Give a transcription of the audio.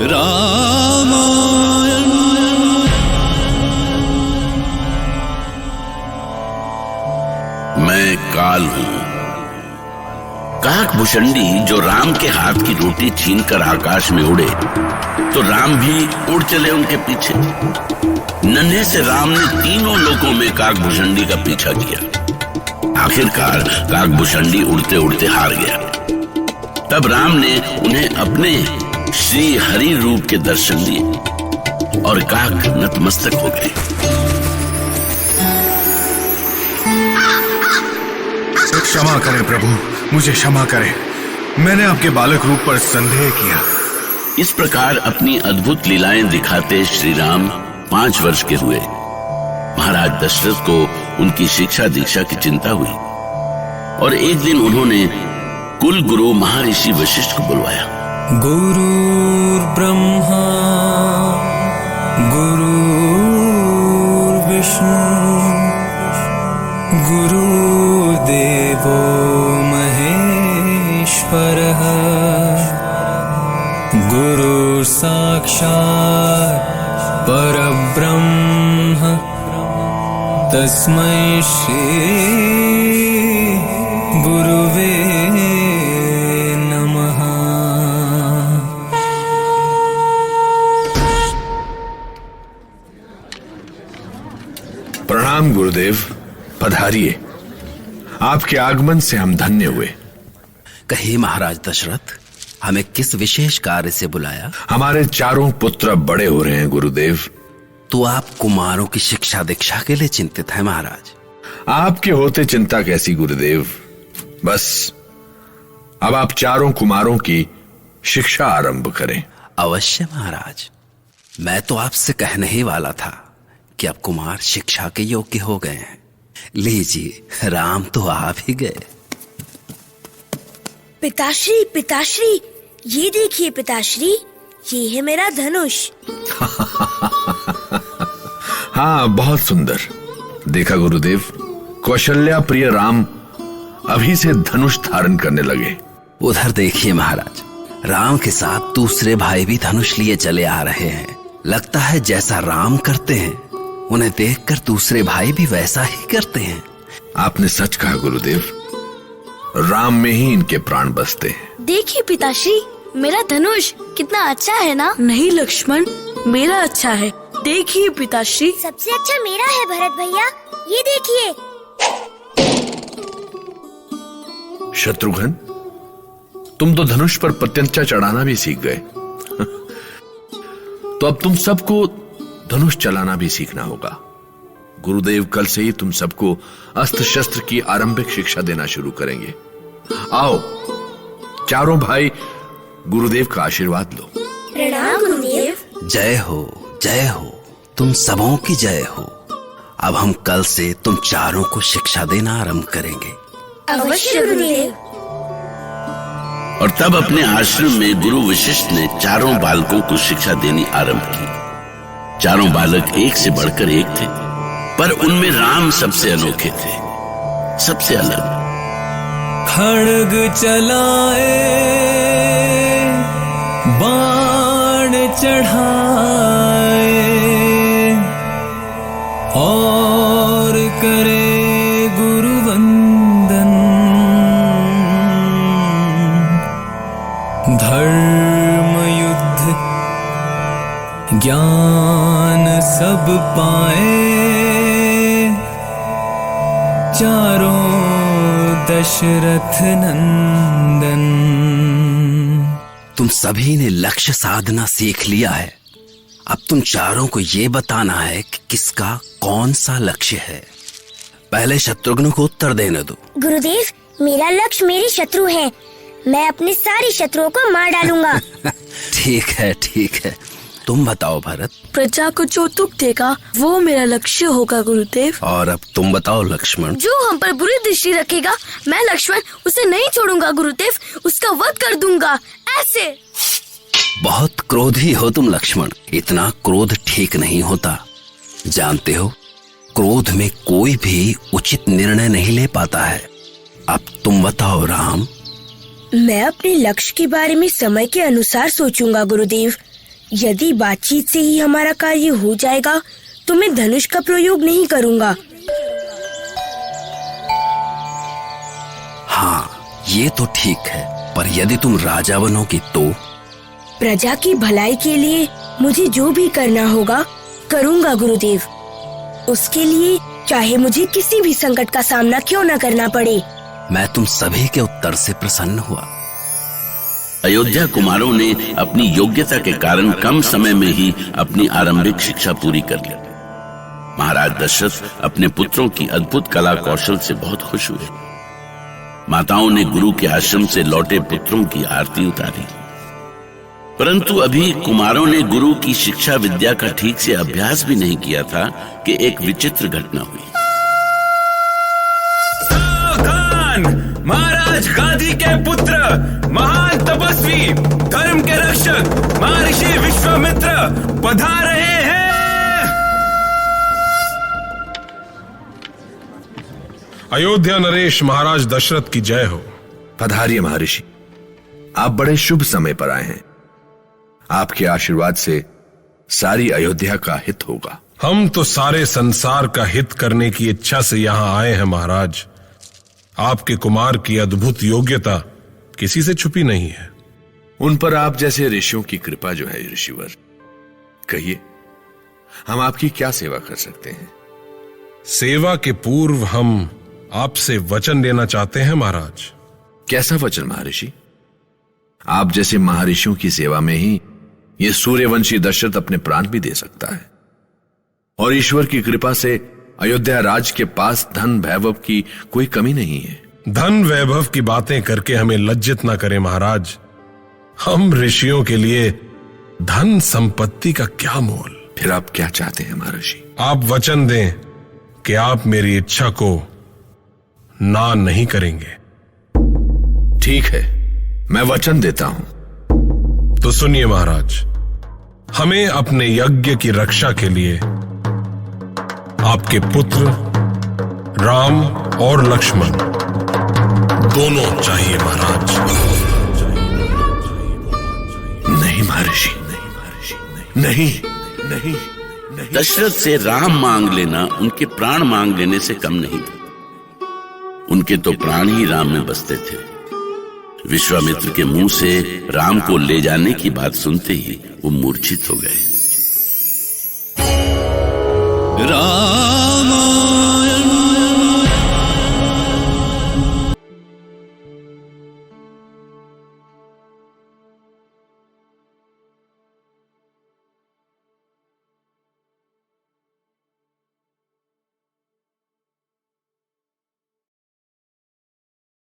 रामायण। मैं काल हूं, काकभूषणी जो राम के हाथ की रोटी छीनकर आकाश में उड़े तो राम भी उड़ चले उनके पीछे। नन्हे से राम ने तीनों लोकों में काकभूषणी का पीछा किया। आखिरकार काकभूषणी उड़ते उड़ते हार गया। तब राम ने उन्हें अपने श्री हरि रूप के दर्शन दिए और काक नतमस्तक हो गए। क्षमा करें प्रभु, मुझे क्षमा करें, मैंने आपके बालक रूप पर संदेह किया। इस प्रकार अपनी अद्भुत लीलाएं दिखाते श्री राम 5 वर्ष के हुए। महाराज दशरथ को उनकी शिक्षा दीक्षा की चिंता हुई और एक दिन उन्होंने कुल गुरु महर्षि वशिष्ठ को बुलवाया। गुरुर्ब्रह्मा गुरुर्विष्णु गुरुदेवो महेश्वरः गुरुः साक्षात् परब्रह्म तस्मै श्री गुरुवे नमः। प्रणाम गुरुदेव, पधारिए। आपके आगमन से हम धन्य हुए। कहिए महाराज दशरथ, हमें किस विशेष कार्य से बुलाया? हमारे चारों पुत्र बड़े हो रहे हैं गुरुदेव। तो आप कुमारों की शिक्षा दीक्षा के लिए चिंतित हैं महाराज? आपके होते चिंता कैसी गुरुदेव, बस अब आप चारों कुमारों की शिक्षा आरंभ करें। अवश्य महाराज, मैं तो आपसे कहने ही वाला था कि अब कुमार शिक्षा के योग्य हो गए हैं। लीजिए, राम तो आ भी गए। पिताश्री, पिताश्री, ये देखिए पिताश्री, ये है मेरा धनुष। हाँ, बहुत सुंदर। देखा गुरुदेव, कौशल्या प्रिय राम अभी से धनुष धारण करने लगे। उधर देखिए महाराज, राम के साथ दूसरे भाई भी धनुष लिए चले आ रहे हैं। लगता है जैसा राम करते हैं उन्हें देखकर दूसरे भाई भी वैसा ही करते हैं। आपने सच कहा गुरुदेव, राम में ही इनके प्राण बसते हैं। देखिए पिताश्री, मेरा धनुष कितना अच्छा है ना? नहीं लक्ष्मण, मेरा अच्छा है। देखिए पिताश्री, सबसे अच्छा मेरा है भरत भैया, ये देखिए। शत्रुघ्न, तुम तो धनुष पर प्रत्यंचा चढ़ाना भी सीख गए। तो अब तुम सबको धनुष चलाना भी सीखना होगा। गुरुदेव कल से ही तुम सबको अस्त्र शस्त्र की आरंभिक शिक्षा देना शुरू करेंगे। आओ चारों भाई, गुरुदेव का आशीर्वाद लो। प्रणाम गुरुदेव। जय हो, जय हो, तुम सबों की जय हो। अब हम कल से तुम चारों को शिक्षा देना आरंभ करेंगे। अवश्य गुरुदेव। और तब अपने आश्रम में गुरु वशिष्ठ ने चारों बालकों को शिक्षा देनी आरंभ की। चारों बालक एक से बढ़कर एक थे, पर उनमें राम सबसे अनोखे थे, सबसे अलग। खड्ग चलाए, बाण चढ़ाए और करे गुरु वंदन। धर्म युद्ध ज्ञान सब पाए, चारों दशरथ नंदन। तुम सभी ने लक्ष्य साधना सीख लिया है। अब तुम चारों को ये बताना है कि किसका कौन सा लक्ष्य है। पहले शत्रुघ्न को उत्तर देने दो। गुरुदेव, मेरा लक्ष्य मेरे शत्रु हैं। मैं अपने सारे शत्रुओं को मार डालूंगा। ठीक है, ठीक है। तुम बताओ भरत। प्रजा को जो दुख देगा वो मेरा लक्ष्य होगा गुरुदेव। और अब तुम बताओ लक्ष्मण। जो हम पर बुरी दृष्टि रखेगा, मैं लक्ष्मण उसे नहीं छोड़ूंगा गुरुदेव, उसका वध कर दूंगा। ऐसे। बहुत क्रोधी हो तुम लक्ष्मण। इतना क्रोध ठीक नहीं होता। जानते हो, क्रोध में कोई भी उचित निर्णय नहीं ले पाता है। अब तुम बताओ राम। मैं अपने लक्ष्य के बारे में समय के अनुसार सोचूंगा गुरुदेव। यदि बातचीत से ही हमारा कार्य हो जाएगा तो मैं धनुष का प्रयोग नहीं करूँगा। हाँ, ये तो ठीक है, पर यदि तुम राजा बनोगी तो? प्रजा की भलाई के लिए मुझे जो भी करना होगा करूँगा गुरुदेव। उसके लिए चाहे मुझे किसी भी संकट का सामना क्यों न करना पड़े। मैं तुम सभी के उत्तर से प्रसन्न हुआ। अयोध्या कुमारों ने अपनी योग्यता के कारण कम समय में ही अपनी आरंभिक शिक्षा पूरी कर ली। महाराज दशरथ अपने पुत्रों की अद्भुत कला कौशल से बहुत खुश हुए। माताओं ने गुरु के आश्रम से लौटे पुत्रों की आरती उतारी। परंतु अभी कुमारों ने गुरु की शिक्षा विद्या का ठीक से अभ्यास भी नहीं किया था कि एक विचित्र घटना हुई। महाराज गांधी के पुत्र, महान तपस्वी, धर्म के रक्षक महर्षि विश्वामित्र पधार रहे हैं। अयोध्या नरेश महाराज दशरथ की जय हो। पधारिए महर्षि, आप बड़े शुभ समय पर आए हैं। आपके आशीर्वाद से सारी अयोध्या का हित होगा। हम तो सारे संसार का हित करने की इच्छा से यहाँ आए हैं महाराज। आपके कुमार की अद्भुत योग्यता किसी से छुपी नहीं है। उन पर आप जैसे ऋषियों की कृपा जो है ऋषिवर। कहिए, हम आपकी क्या सेवा कर सकते हैं? सेवा के पूर्व हम आपसे वचन लेना चाहते हैं महाराज। कैसा वचन महर्षि? आप जैसे महर्षियों की सेवा में ही ये सूर्यवंशी दशरथ अपने प्राण भी दे सकता है। और ईश्वर की कृपा से अयोध्या राज के पास धन वैभव की कोई कमी नहीं है। धन वैभव की बातें करके हमें लज्जित ना करें महाराज। हम ऋषियों के लिए धन संपत्ति का क्या मोल। फिर आप क्या चाहते हैं महर्षि? आप वचन दें कि आप मेरी इच्छा को ना नहीं करेंगे। ठीक है, मैं वचन देता हूं। तो सुनिए महाराज, हमें अपने यज्ञ की रक्षा के लिए आपके पुत्र राम और लक्ष्मण दोनों चाहिए महाराज। नहीं महर्षि, नहीं महर्षि, नहीं नहीं नहीं। दशरथ से राम मांग लेना उनके प्राण मांग लेने से कम नहीं था। उनके तो प्राण ही राम में बसते थे। विश्वामित्र के मुंह से राम को ले जाने की बात सुनते ही वो मूर्छित हो गए। राम